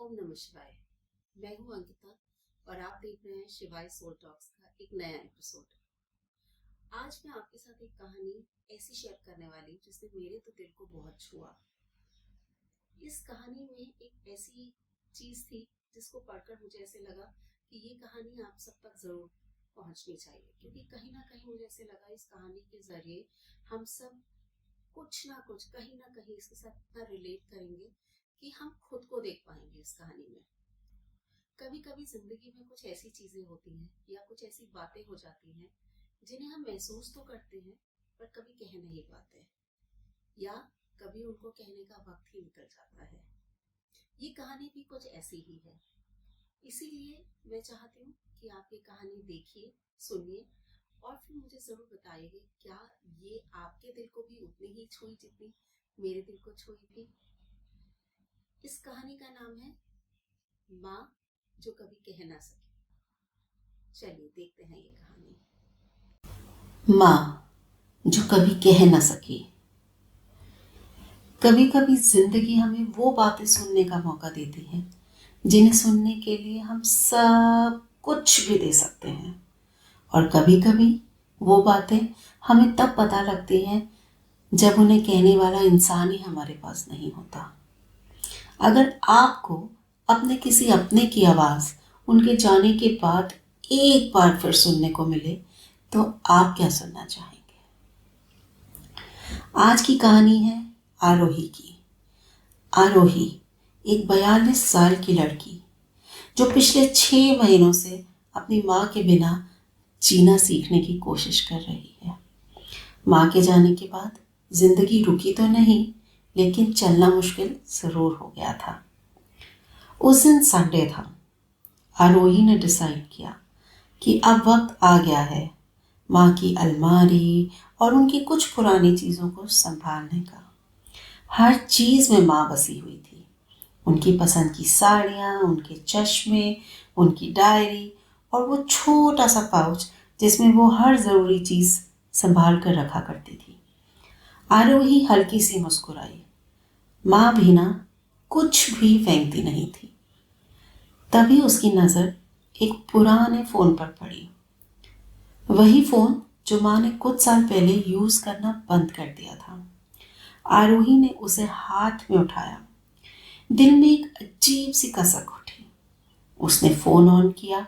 ओम नमः शिवाय। मैं हूं अंकिता और आप देख रहे हैं शिवाय सोल टॉक्स का एक नया एपिसोड। आज मैं आपके साथ एक कहानी ऐसी शेयर करने वाली जिसने मेरे तो दिल को बहुत छुआ। इस कहानी में एक ऐसी चीज थी जिसको पढ़कर मुझे ऐसे लगा कि ये कहानी आप सब तक जरूर पहुंचनी चाहिए, क्योंकि कहीं ना कहीं मुझे ऐसे लगा इस कहानी के जरिए हम सब कुछ ना कुछ कहीं ना कहीं इसके साथ इतना रिलेट करेंगे कि हम खुद को देख पाएंगे इस कहानी में। कभी कभी जिंदगी में कुछ ऐसी चीजें होती हैं या कुछ ऐसी बातें हो जाती हैं जिन्हें हम महसूस तो करते हैं पर कभी कह नहीं पाते, या कभी उनको कहने का वक्त ही निकल जाता है। ये कहानी भी कुछ ऐसी ही है। इसीलिए मैं चाहती हूँ कि आप ये कहानी देखिए, सुनिए और फिर मुझे जरूर बताइए क्या ये आपके दिल को भी उतनी ही छुई जितनी मेरे दिल को छुई थी। इस कहानी का नाम है माँ जो कभी कह ना सकी। चलिए देखते हैं ये कहानी। माँ जो कभी कह ना सकी। कभी कभी जिंदगी हमें वो बातें सुनने का मौका देती है जिन्हें सुनने के लिए हम सब कुछ भी दे सकते हैं, और कभी कभी वो बातें हमें तब पता लगती हैं जब उन्हें कहने वाला इंसान ही हमारे पास नहीं होता। अगर आपको अपने किसी अपने की आवाज़ उनके जाने के बाद एक बार फिर सुनने को मिले तो आप क्या सुनना चाहेंगे? आज की कहानी है आरोही की। आरोही एक 42 साल की लड़की जो पिछले 6 महीनों से अपनी माँ के बिना जीना सीखने की कोशिश कर रही है। माँ के जाने के बाद जिंदगी रुकी तो नहीं, लेकिन चलना मुश्किल जरूर हो गया था। उस दिन संडे था। आरोही ने डिसाइड किया कि अब वक्त आ गया है माँ की अलमारी और उनकी कुछ पुरानी चीज़ों को संभालने का। हर चीज़ में माँ बसी हुई थी। उनकी पसंद की साड़ियाँ, उनके चश्मे, उनकी डायरी और वो छोटा सा पाउच जिसमें वो हर ज़रूरी चीज़ संभाल कर रखा करती थी। आरोही हल्की सी मुस्कुराई। माँ भी ना कुछ भी फेंकती नहीं थी। तभी उसकी नज़र एक पुराने फ़ोन पर पड़ी। वही फ़ोन जो माँ ने कुछ साल पहले यूज़ करना बंद कर दिया था। आरोही ने उसे हाथ में उठाया। दिल में एक अजीब सी कसक उठी। उसने फ़ोन ऑन किया,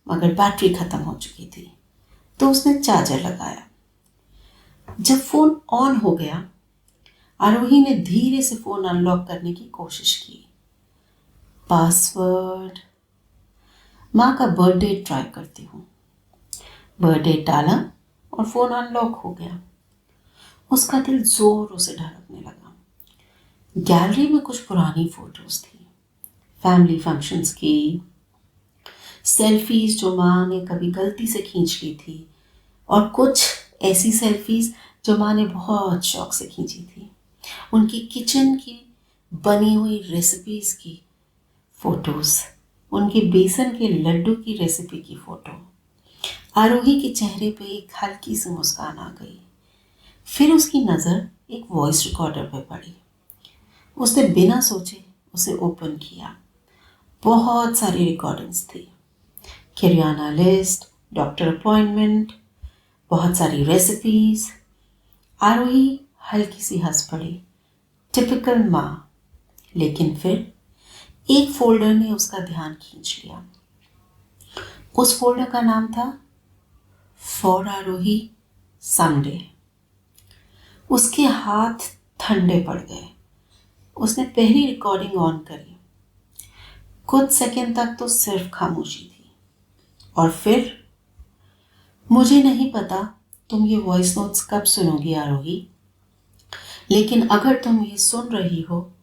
मगर बैटरी ख़त्म हो चुकी थी, तो उसने चार्जर लगाया। जब फ़ोन ऑन हो गया, आरोही ने धीरे से फ़ोन अनलॉक करने की कोशिश की। पासवर्ड, माँ का बर्थडे ट्राई करती हूँ। बर्थडे डाला और फ़ोन अनलॉक हो गया। उसका दिल जोरों से धड़कने लगा। गैलरी में कुछ पुरानी फोटोज थी, फैमिली फंक्शंस की, सेल्फीज जो माँ ने कभी गलती से खींच ली थी, और कुछ ऐसी सेल्फीज जो माँ ने बहुत शौक से खींची थी। उनकी किचन की बनी हुई रेसिपीज की फोटोज, उनके बेसन के लड्डू की रेसिपी की फ़ोटो। आरोही के चेहरे पे एक हल्की सी मुस्कान आ गई। फिर उसकी नज़र एक वॉइस रिकॉर्डर पे पड़ी। उसने बिना सोचे उसे ओपन किया। बहुत सारी रिकॉर्डिंग्स थी, किराना लिस्ट, डॉक्टर अपॉइंटमेंट, बहुत सारी रेसिपीज। आरोही हल्की सी हंस पड़ी। टिपिकल माँ। लेकिन फिर एक फोल्डर ने उसका ध्यान खींच लिया। उस फोल्डर का नाम था फॉर आरोही संडे। उसके हाथ ठंडे पड़ गए। उसने पहली रिकॉर्डिंग ऑन करी। कुछ सेकंड तक तो सिर्फ खामोशी थी, और फिर, मुझे नहीं पता तुम ये वॉइस नोट्स कब सुनोगी आरोही, लेकिन अगर तुम ये सुन रही हो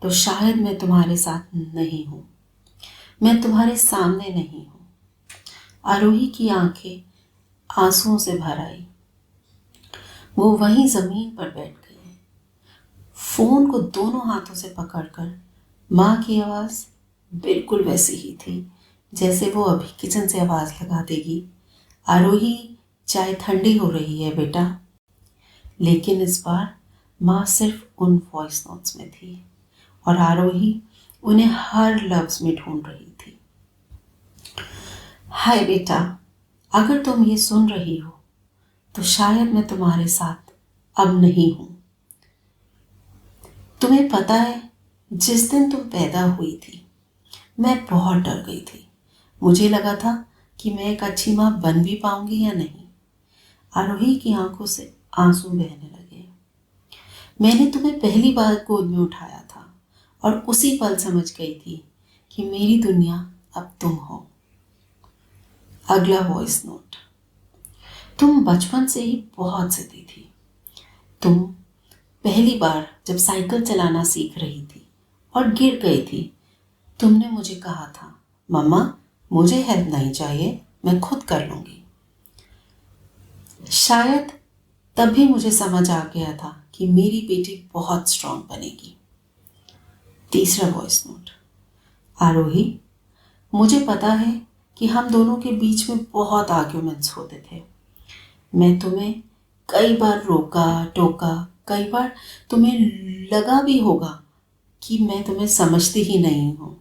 तो शायद मैं तुम्हारे साथ नहीं हूँ, मैं तुम्हारे सामने नहीं हूँ। आरोही की आंखें आंसुओं से भर आई। वो वहीं जमीन पर बैठ गई, फोन को दोनों हाथों से पकड़कर। माँ की आवाज़ बिल्कुल वैसी ही थी जैसे वो अभी किचन से आवाज़ लगा देगी, आरोही चाय ठंडी हो रही है बेटा। लेकिन इस बार माँ सिर्फ उन वॉइस नोट्स में थी, और आरोही उन्हें हर लफ्ज में ढूंढ रही थी। हाय बेटा, अगर तुम ये सुन रही हो तो शायद मैं तुम्हारे साथ अब नहीं हूं। तुम्हें पता है, जिस दिन तुम पैदा हुई थी मैं बहुत डर गई थी। मुझे लगा था कि मैं एक अच्छी माँ बन भी पाऊंगी या नहीं। आरोही की आंखों से आंसू बहने लगे। मैंने तुम्हें पहली बार गोद में उठाया था और उसी पल समझ गई थी कि मेरी दुनिया अब तुम हो। अगला वॉइस नोट। तुम बचपन से ही बहुत जिद्दी थी। तुम पहली बार जब साइकिल चलाना सीख रही थी और गिर गई थी, तुमने मुझे कहा था, मम्मा मुझे हेल्प नहीं चाहिए, मैं खुद कर लूंगी। शायद तभी मुझे समझ आ गया था कि मेरी बेटी बहुत स्ट्रांग बनेगी। तीसरा वॉइस नोट। आरोही, मुझे पता है कि हम दोनों के बीच में बहुत आर्ग्यूमेंट्स होते थे। मैं तुम्हें कई बार रोका टोका, कई बार तुम्हें लगा भी होगा कि मैं तुम्हें समझती ही नहीं हूँ।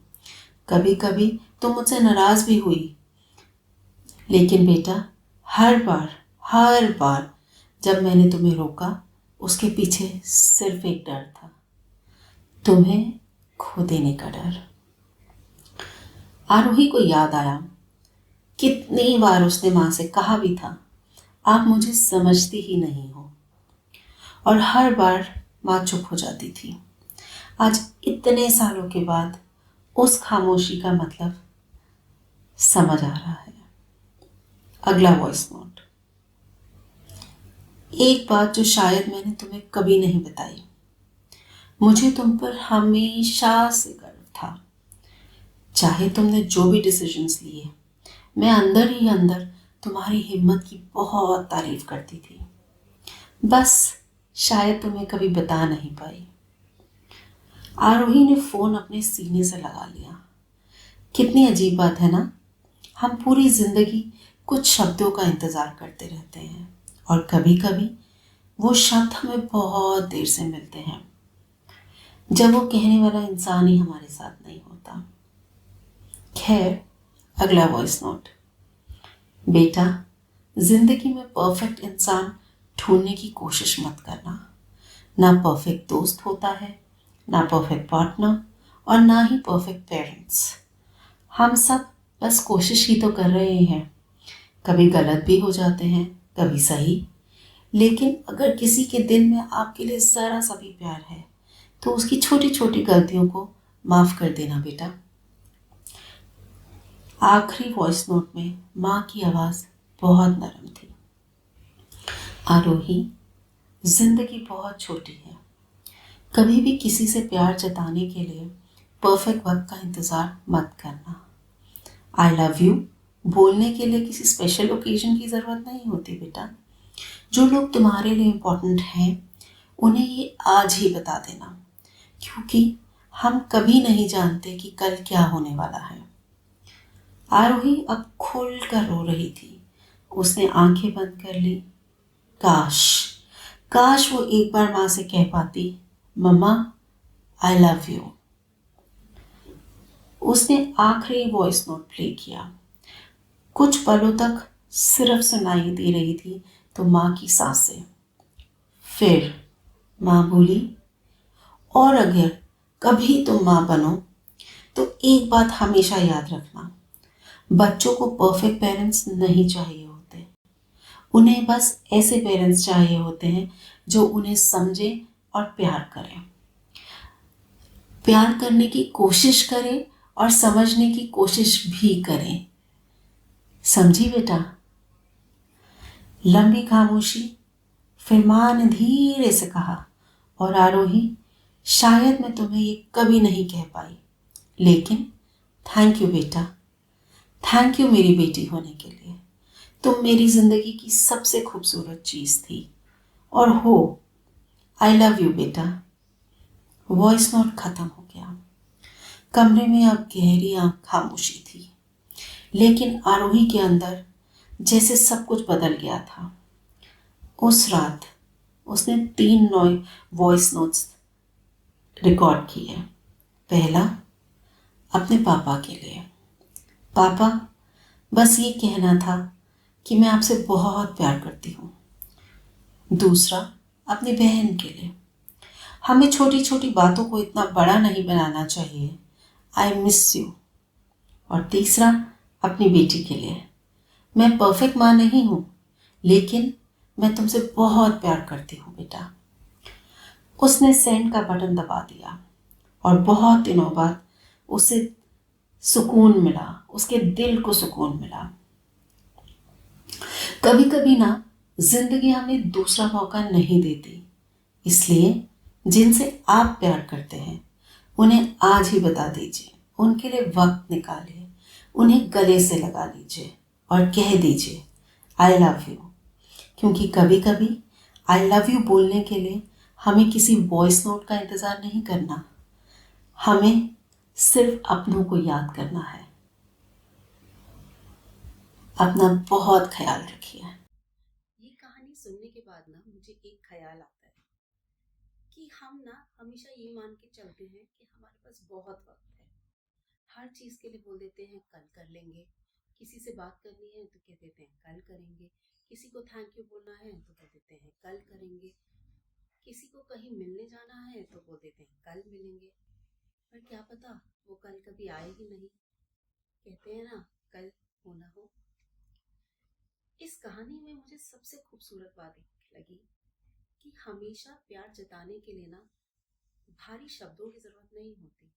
कभी कभी तुम मुझसे नाराज भी हुई। लेकिन बेटा, हर बार जब मैंने तुम्हें रोका, उसके पीछे सिर्फ एक डर था, तुम्हें खो देने का डर। आरोही को याद आया कितनी बार उसने माँ से कहा भी था, आप मुझे समझती ही नहीं हो, और हर बार माँ चुप हो जाती थी। आज इतने सालों के बाद उस खामोशी का मतलब समझ आ रहा है। अगला वॉइस नोट। एक बात जो शायद मैंने तुम्हें कभी नहीं बताई, मुझे तुम पर हमेशा से गर्व था। चाहे तुमने जो भी डिसीजंस लिए, मैं अंदर ही अंदर तुम्हारी हिम्मत की बहुत तारीफ करती थी। बस शायद तुम्हें कभी बता नहीं पाई। आरोही ने फोन अपने सीने से लगा लिया। कितनी अजीब बात है ना, हम पूरी जिंदगी कुछ शब्दों का इंतजार करते रहते हैं और कभी कभी वो शब्द हमें बहुत देर से मिलते हैं, जब वो कहने वाला इंसान ही हमारे साथ नहीं होता। खैर, अगला वॉइस नोट। बेटा, जिंदगी में परफेक्ट इंसान ढूंढने की कोशिश मत करना। ना परफेक्ट दोस्त होता है, ना परफेक्ट पार्टनर, और ना ही परफेक्ट पेरेंट्स। हम सब बस कोशिश ही तो कर रहे हैं। कभी गलत भी हो जाते हैं, कभी सही। लेकिन अगर किसी के दिल में आपके लिए ज़रा सा भी प्यार है तो उसकी छोटी छोटी गलतियों को माफ़ कर देना बेटा। आखिरी वॉइस नोट में माँ की आवाज़ बहुत नरम थी। आरोही, जिंदगी बहुत छोटी है। कभी भी किसी से प्यार जताने के लिए परफेक्ट वक्त का इंतज़ार मत करना। आई लव यू बोलने के लिए किसी स्पेशल ओकेजन की ज़रूरत नहीं होती बेटा। जो लोग तुम्हारे लिए इम्पोर्टेंट हैं उन्हें ये आज ही बता देना, क्योंकि हम कभी नहीं जानते कि कल क्या होने वाला है। आरोही अब खुल कर रो रही थी। उसने आंखें बंद कर ली। काश काश वो एक बार माँ से कह पाती, मम्मा आई लव यू। उसने आखिरी वॉइस नोट प्ले किया। कुछ पलों तक सिर्फ सुनाई दे रही थी तो माँ की सांसें। फिर माँ बोली, और अगर कभी तुम माँ बनो तो एक बात हमेशा याद रखना, बच्चों को परफेक्ट पेरेंट्स नहीं चाहिए होते। उन्हें बस ऐसे पेरेंट्स चाहिए होते हैं जो उन्हें समझे और प्यार करें, प्यार करने की कोशिश करें और समझने की कोशिश भी करें। समझी बेटा? लंबी खामोशी। फिर माँ ने धीरे से कहा, और आरोही, शायद मैं तुम्हें ये कभी नहीं कह पाई, लेकिन थैंक यू बेटा। थैंक यू मेरी बेटी होने के लिए। तुम मेरी जिंदगी की सबसे खूबसूरत चीज थी और हो। आई लव यू बेटा। वॉइस नोट खत्म हो गया। कमरे में अब गहरी खामोशी थी, लेकिन आरोही के अंदर जैसे सब कुछ बदल गया था। उस रात उसने 3 नए वॉइस नोट्स रिकॉर्ड किए। पहला, अपने पापा के लिए। पापा, बस ये कहना था कि मैं आपसे बहुत प्यार करती हूँ। दूसरा, अपनी बहन के लिए। हमें छोटी छोटी बातों को इतना बड़ा नहीं बनाना चाहिए। I miss you. और तीसरा, अपनी बेटी के लिए। मैं परफेक्ट माँ नहीं हूँ, लेकिन मैं तुमसे बहुत प्यार करती हूँ बेटा। उसने सेंड का बटन दबा दिया और बहुत दिनों बाद उसे सुकून मिला, उसके दिल को सुकून मिला। कभी कभी ना जिंदगी हमें दूसरा मौका नहीं देती, इसलिए जिनसे आप प्यार करते हैं उन्हें आज ही बता दीजिए, उनके लिए वक्त निकालिए, उन्हें गले से लगा लीजिए और कह दीजिए आई लव यू। क्योंकि कभी कभी आई लव यू बोलने के लिए हमें किसी वॉइस नोट का इंतज़ार नहीं करना, हमें सिर्फ अपनों को याद करना है। अपना बहुत ख्याल रखिए। ये कहानी सुनने के बाद ना मुझे एक ख्याल आता है कि हम ना हमेशा ये मान के चलते हैं कि हमारे पास बहुत वक्त है। हर चीज के लिए बोल देते हैं कल कर लेंगे। किसी से बात करनी है तो कह देते हैं कल करेंगे। किसी को थैंक यू बोलना है तो कह देते हैं कल करेंगे। किसी को कहीं मिलने जाना है तो बोल देते हैं कल मिलेंगे। पर क्या पता वो कल कभी आए ही नहीं। कहते हैं ना कल हो ना हो। इस कहानी में मुझे सबसे खूबसूरत बात लगी कि हमेशा प्यार जताने के लिए ना भारी शब्दों की जरूरत नहीं होती।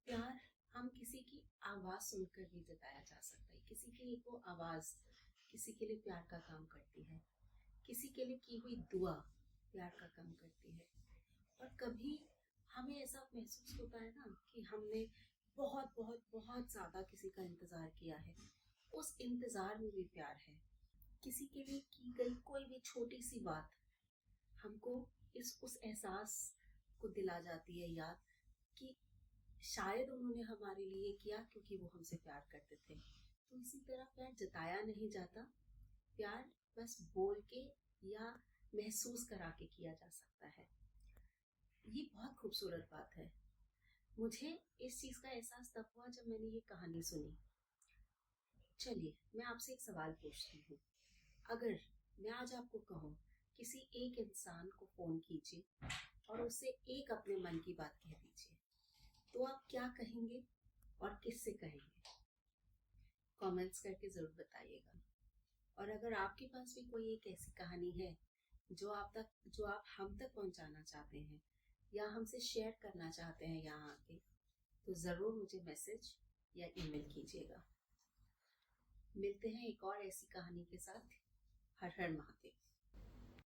प्यार हम किसी की आवाज सुनकर भी जताया जा सकता है। किसी की एक वो आवाज किसी के लिए प्यार का काम करती है। किसी के लिए की हुई दुआ प्यार का काम करती है। और कभी हमें ऐसा महसूस होता है ना कि हमने बहुत बहुत बहुत ज्यादा किसी का इंतजार किया है। उस इंतजार में भी प्यार है। किसी के लिए की गई कोई भी छोटी सी बात हमको इस उस एहसास को दिला जाती है याद कि शायद उन्होंने हमारे लिए किया क्योंकि वो हमसे प्यार करते थे। तो इसी तरह प्यार जताया नहीं जाता। प्यार बस बोल के या महसूस करा के किया जा सकता है। ये बहुत खूबसूरत बात है। मुझे इस चीज का एहसास तब हुआ जब मैंने ये कहानी सुनी। चलिए मैं आपसे एक सवाल पूछती हूँ। अगर मैं आज आपको कहूँ किसी एक इंसान को फोन कीजिए और उससे एक अपने मन की बात कह दीजिए, तो आप क्या कहेंगे और किससे कहेंगे? कमेंट्स करके जरूर बताइएगा। और अगर आपके पास भी कोई एक ऐसी कहानी है जो आप हम तक पहुंचाना चाहते हैं या हमसे शेयर करना चाहते हैं यहाँ आके, तो जरूर मुझे मैसेज या ईमेल कीजिएगा। मिलते हैं एक और ऐसी कहानी के साथ। हर हर महादेव।